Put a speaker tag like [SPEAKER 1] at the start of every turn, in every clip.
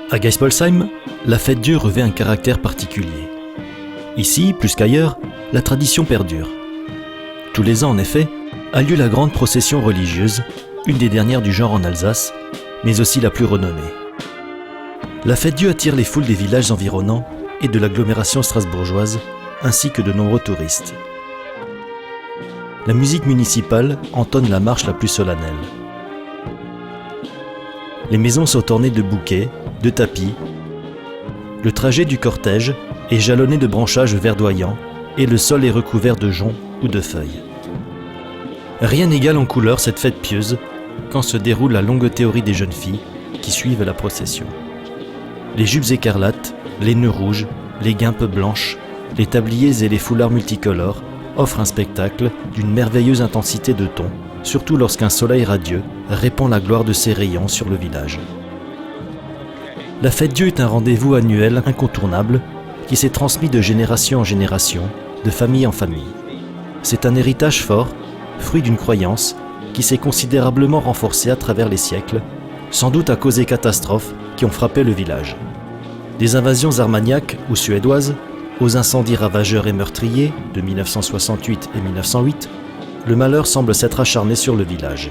[SPEAKER 1] À Geispolsheim, la fête-Dieu revêt un caractère particulier. Ici, plus qu'ailleurs, la tradition perdure. Tous les ans, en effet, a lieu la grande procession religieuse, une des dernières du genre en Alsace, mais aussi la plus renommée. La fête-Dieu attire les foules des villages environnants et de l'agglomération strasbourgeoise, ainsi que de nombreux touristes. La musique municipale entonne la marche la plus solennelle. Les maisons sont ornées de bouquets, de tapis. Le trajet du cortège est jalonné de branchages verdoyants et le sol est recouvert de joncs ou de feuilles. Rien n'égale en couleur cette fête pieuse quand se déroule la longue théorie des jeunes filles qui suivent la procession. Les jupes écarlates, les nœuds rouges, les guimpes blanches, les tabliers et les foulards multicolores offrent un spectacle d'une merveilleuse intensité de ton, surtout lorsqu'un soleil radieux répand la gloire de ses rayons sur le village. La fête-Dieu est un rendez-vous annuel incontournable qui s'est transmis de génération en génération, de famille en famille. C'est un héritage fort, fruit d'une croyance qui s'est considérablement renforcée à travers les siècles, sans doute à cause des catastrophes qui ont frappé le village. Des invasions armagnaques ou suédoises, aux incendies ravageurs et meurtriers de 1968 et 1908, le malheur semble s'être acharné sur le village.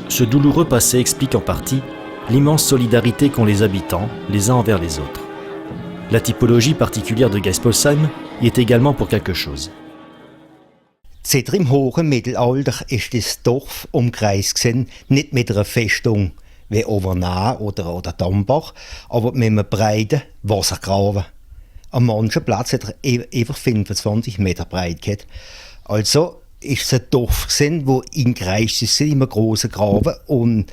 [SPEAKER 1] Ce douloureux passé explique en partie l'immense solidarité qu'ont les habitants les uns envers les autres. La typologie particulière de Geispolsheim y est également pour quelque chose.
[SPEAKER 2] Seit im hohen Mittelalter ist das Dorf umkreist gewesen, nicht mit einer Festung wie Overnah oder Dambach, aber mit einem breiten Wassergraben. An manchen Platz hat er einfach 25 Meter breit gehabt. Also ist es ein Dorf gewesen, wo eingekreist ist in einem grossen Graben und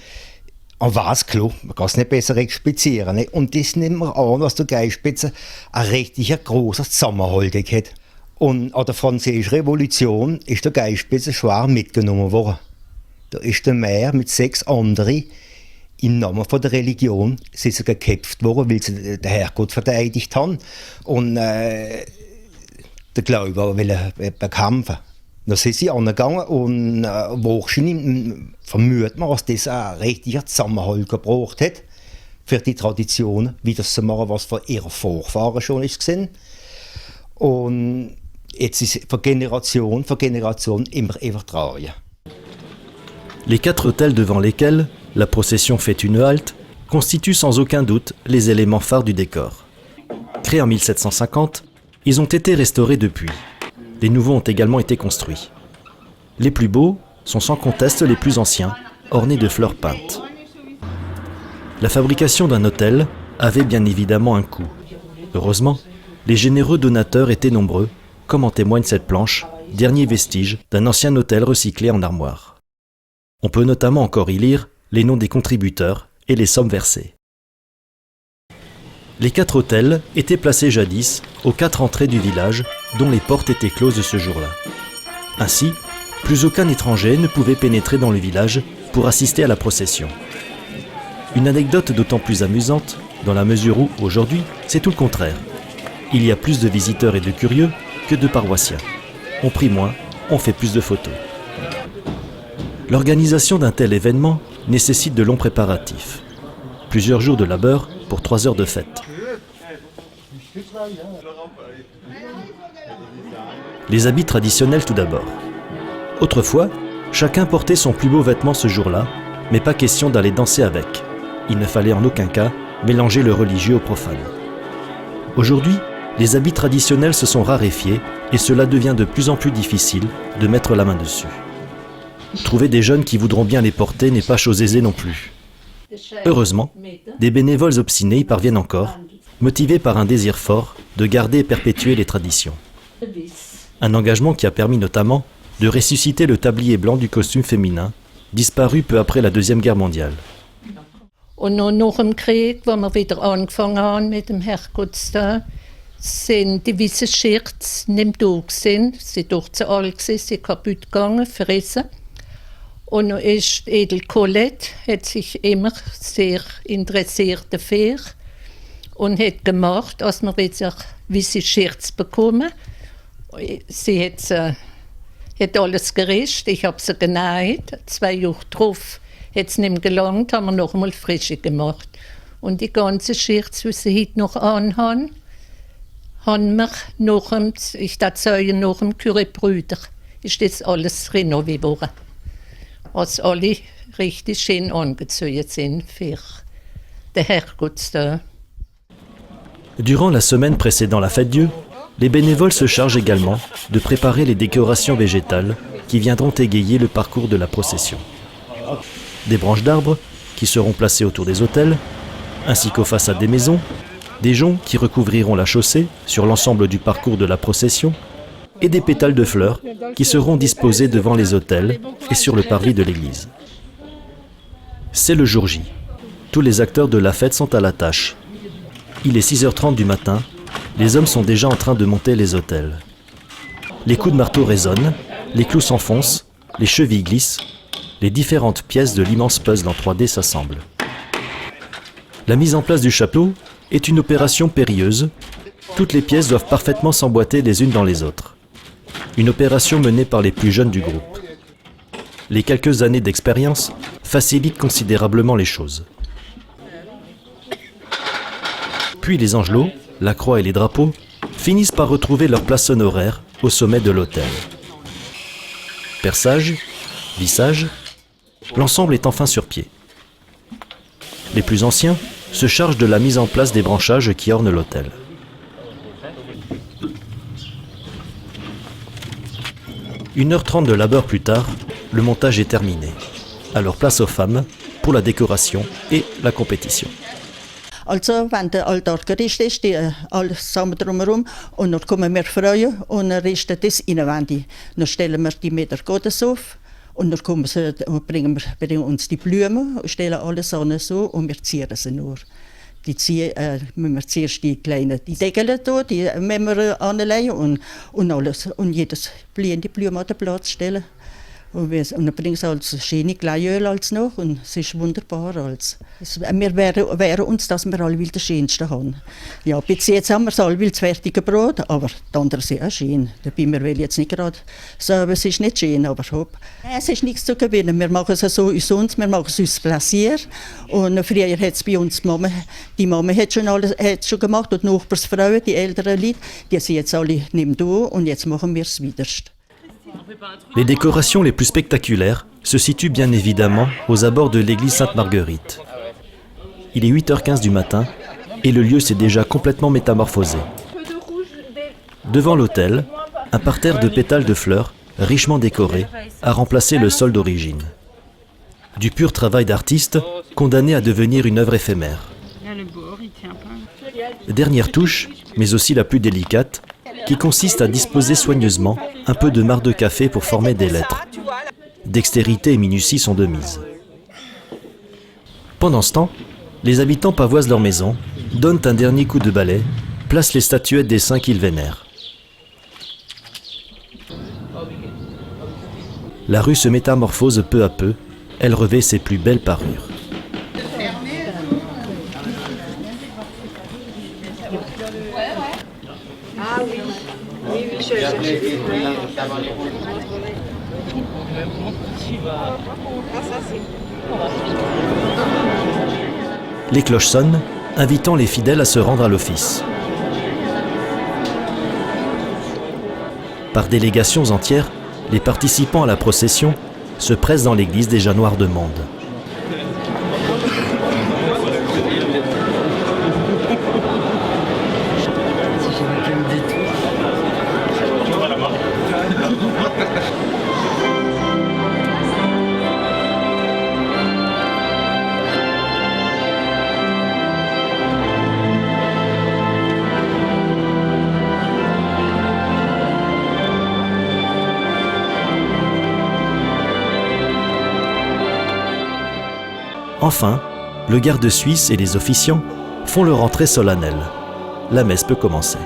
[SPEAKER 2] an was klar, man kann es nicht besser explizieren. Ne? Und das nimmt man an, was der Geispitze ein richtig grosser Zusammenhalt hat. Und an der Französischen Revolution ist der Geispitze schwer mitgenommen worden. Da ist der Maire mit 6 anderen im Namen von der Religion geköpft worden, weil sie den Herrgott verteidigt haben und den Glauben bekämpfen. Da sind sie angegangen und wahrscheinlich vermutet man, dass das einen richtigen Zusammenhalt gebraucht hat, für die Tradition wieder zu machen, was von ihren Vorfahren schon ist. Und jetzt ist es von Generation immer übertragen.
[SPEAKER 1] Les 4 autels devant lesquels la procession fait une halte constituent sans aucun doute les éléments phares du décor. Créés en 1750, ils ont été restaurés depuis. Les nouveaux ont également été construits. Les plus beaux sont sans conteste les plus anciens, ornés de fleurs peintes. La fabrication d'un autel avait bien évidemment un coût. Heureusement, les généreux donateurs étaient nombreux, comme en témoigne cette planche, dernier vestige d'un ancien autel recyclé en armoire. On peut notamment encore y lire les noms des contributeurs et les sommes versées. Les 4 autels étaient placés jadis aux 4 entrées du village, dont les portes étaient closes ce jour-là. Ainsi, plus aucun étranger ne pouvait pénétrer dans le village pour assister à la procession. Une anecdote d'autant plus amusante, dans la mesure où, aujourd'hui, c'est tout le contraire. Il y a plus de visiteurs et de curieux que de paroissiens. On prie moins, on fait plus de photos. L'organisation d'un tel événement nécessite de longs préparatifs. Plusieurs jours de labeur pour 3 heures de fête. Les habits traditionnels tout d'abord. Autrefois, chacun portait son plus beau vêtement ce jour-là, mais pas question d'aller danser avec. Il ne fallait en aucun cas mélanger le religieux au profane. Aujourd'hui, les habits traditionnels se sont raréfiés et cela devient de plus en plus difficile de mettre la main dessus. Trouver des jeunes qui voudront bien les porter n'est pas chose aisée non plus. Heureusement, des bénévoles obstinés y parviennent encore, motivés par un désir fort de garder et perpétuer les traditions. Un engagement qui a permis notamment de ressusciter le tablier blanc du costume féminin, disparu peu après la Deuxième Guerre mondiale.
[SPEAKER 3] Und nach dem Krieg, wo wir wieder angefangen haben mit dem Herrgottsdag, sind die weißen Shirts nicht mehr da gewesen. Sie sind doch zu alt gewesen, sie sind kaputt gegangen, verrissen. Und noch ist Edel Colette, hat sich immer sehr interessiert dafür und hat gemacht, dass wir wieder weiße Shirts bekommen. Sie hat alles gerischt, ich habe sie genäht. 2 Jahre drauf hat es nicht mehr gelangt, haben wir noch einmal frische gemacht. Und die ganze Schicht, die sie heute noch anhaben, haben wir ich darf sagen, nach dem Curé-Brüder, ist das alles renoviert worden. Als alle richtig schön angezogen sind für den Herrgottstag.
[SPEAKER 1] Durant la semaine précédant la fête-Dieu, les bénévoles se chargent également de préparer les décorations végétales qui viendront égayer le parcours de la procession. Des branches d'arbres qui seront placées autour des autels, ainsi qu'aux façades des maisons, des joncs qui recouvriront la chaussée sur l'ensemble du parcours de la procession, et des pétales de fleurs qui seront disposés devant les autels et sur le parvis de l'église. C'est le jour J. Tous les acteurs de la fête sont à la tâche. Il est 6h30 du matin, les hommes sont déjà en train de monter les autels. Les coups de marteau résonnent, les clous s'enfoncent, les chevilles glissent, les différentes pièces de l'immense puzzle en 3D s'assemblent. La mise en place du chapiteau est une opération périlleuse. Toutes les pièces doivent parfaitement s'emboîter les unes dans les autres. Une opération menée par les plus jeunes du groupe. Les quelques années d'expérience facilitent considérablement les choses. Puis les angelots, la croix et les drapeaux finissent par retrouver leur place honoraire au sommet de l'autel. Perçage, vissage, l'ensemble est enfin sur pied. Les plus anciens se chargent de la mise en place des branchages qui ornent l'autel. Une heure 30 de labeur plus tard, le montage est terminé. Alors place aux femmes pour la décoration et la compétition.
[SPEAKER 4] Also, wenn der Altar gerichtet ist, die alles zusammen drumherum, und dann kommen wir Frauen und richten das inwendig. Dann stellen wir die Meter Gottes auf und dann bringen uns die Blumen und stellen alles an so und wir zieren sie nur. Müssen wir zuerst die Deckel da, die müssen wir anlegen und alles. Und jedes blühende Blume an den Platz stellen. Und dann bringen sie als schöne Gleiöl als noch und es ist wunderbar. Wir wehren uns, dass wir alle das Schönste haben. Ja, bis jetzt haben wir es alle das fertige Brot, aber die anderen sind auch schön. Dabei wir will jetzt nicht gerade sagen, es ist nicht schön, aber hopp. Es ist nichts zu gewinnen. Wir machen es so uns, wir machen es uns Plaisir. Und früher hat es bei uns die Mama hat schon gemacht und die Nachbarsfrauen, die älteren Leute, die sind jetzt alle neben du und jetzt machen wir es wieder.
[SPEAKER 1] Les décorations les plus spectaculaires se situent bien évidemment aux abords de l'église Sainte-Marguerite. Il est 8h15 du matin et le lieu s'est déjà complètement métamorphosé. Devant l'autel, un parterre de pétales de fleurs, richement décoré, a remplacé le sol d'origine. Du pur travail d'artiste, condamné à devenir une œuvre éphémère. Dernière touche, mais aussi la plus délicate, qui consiste à disposer soigneusement un peu de marc de café pour former des lettres. Dextérité et minutie sont de mise. Pendant ce temps, les habitants pavoisent leur maison, donnent un dernier coup de balai, placent les statuettes des saints qu'ils vénèrent. La rue se métamorphose peu à peu, elle revêt ses plus belles parures. Les cloches sonnent, invitant les fidèles à se rendre à l'office. Par délégations entières, les participants à la procession se pressent dans l'église déjà noire de monde. Enfin, le garde suisse et les officiants font leur entrée solennelle. La messe peut commencer.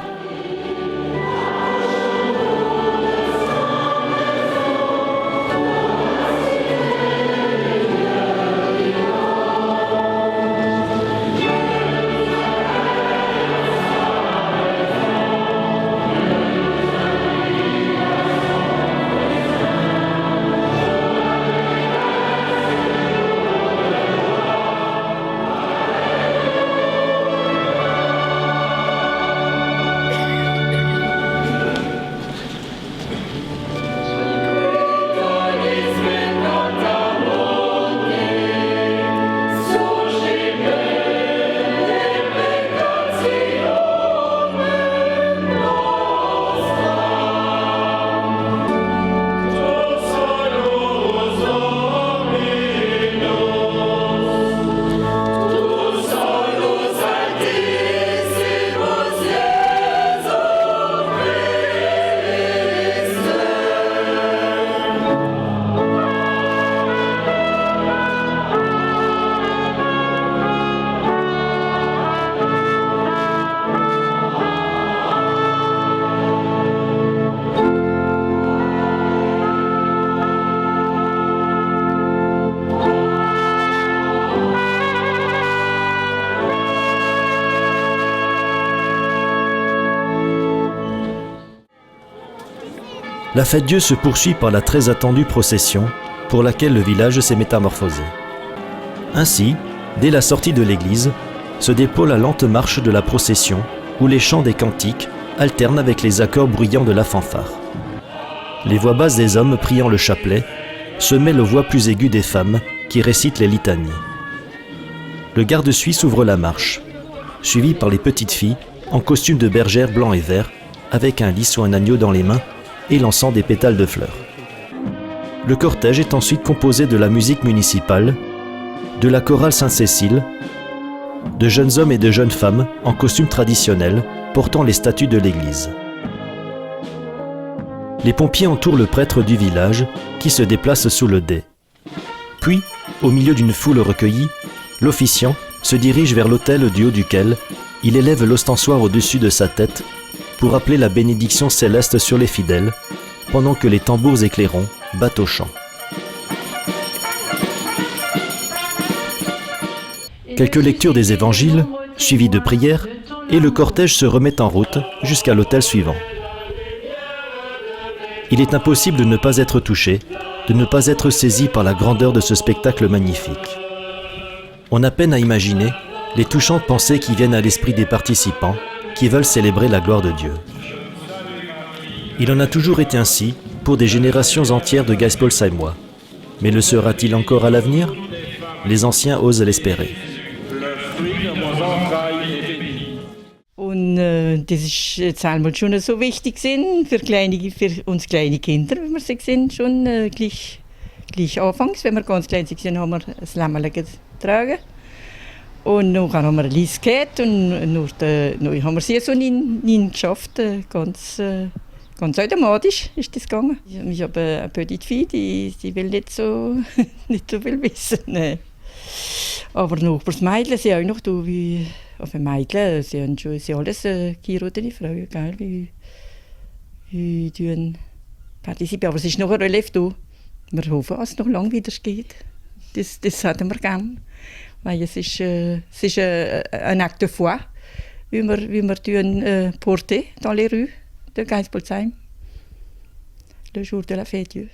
[SPEAKER 1] La fête Dieu se poursuit par la très attendue procession pour laquelle le village s'est métamorphosé. Ainsi, dès la sortie de l'église, se déploie la lente marche de la procession où les chants des cantiques alternent avec les accords bruyants de la fanfare. Les voix basses des hommes priant le chapelet se mêlent aux voix plus aiguës des femmes qui récitent les litanies. Le garde suisse ouvre la marche, suivi par les petites filles en costume de bergère blanc et vert, avec un lys ou un agneau dans les mains et lançant des pétales de fleurs. Le cortège est ensuite composé de la musique municipale, de la chorale Sainte-Cécile, de jeunes hommes et de jeunes femmes en costume traditionnel portant les statues de l'église. Les pompiers entourent le prêtre du village qui se déplace sous le dais. Puis, au milieu d'une foule recueillie, l'officiant se dirige vers l'autel du haut duquel il élève l'ostensoir au-dessus de sa tête pour appeler la bénédiction céleste sur les fidèles, pendant que les tambours et clairons battent au chant. Quelques lectures des évangiles, suivies de prières, et le cortège se remet en route jusqu'à l'autel suivant. Il est impossible de ne pas être touché, de ne pas être saisi par la grandeur de ce spectacle magnifique. On a peine à imaginer les touchantes pensées qui viennent à l'esprit des participants qui veulent célébrer la gloire de Dieu. Il en a toujours été ainsi pour des générations entières de Geispolsheimois. Mais le sera-t-il encore à l'avenir? Les anciens osent l'espérer.
[SPEAKER 5] Und das ist jetzt einmal schon so wichtig für uns kleine Kinder, wie wir sie sehen, schon gleich anfangs. Wenn wir ganz klein waren, haben wir das Lämmchen getragen. Und dann haben wir ein Lies gehabt und dann haben wir sie so nie geschafft. Ganz automatisch ist das gegangen. Ich habe eine petite fille, die will nicht so viel wissen. Nee. Aber nachbars Mädchen sind auch noch da, wie auf Mädchen, sie haben schon alles geheiratete Frauen, gell, wie partizipieren. Aber es ist noch ein Relief da. Wir hoffen, dass es noch lange wieder geht. Das hätten wir gerne. Weil es ist ein Acte de foi, wie wir porter dans les rues de Geispolsheim, le jour de la fête Dieu.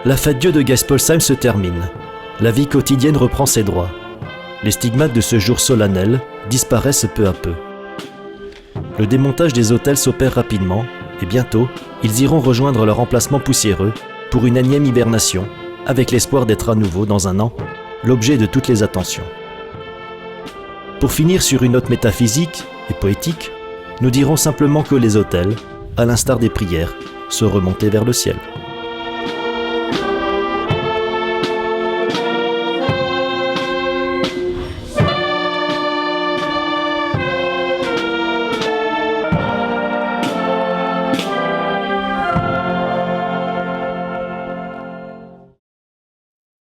[SPEAKER 1] La fête Dieu de Geispolsheim se termine. La vie quotidienne reprend ses droits. Les stigmates de ce jour solennel disparaissent peu à peu. Le démontage des autels s'opère rapidement et bientôt, ils iront rejoindre leur emplacement poussiéreux pour une énième hibernation, avec l'espoir d'être à nouveau, dans un an, l'objet de toutes les attentions. Pour finir sur une note métaphysique et poétique, nous dirons simplement que les autels, à l'instar des prières, se remontaient vers le ciel.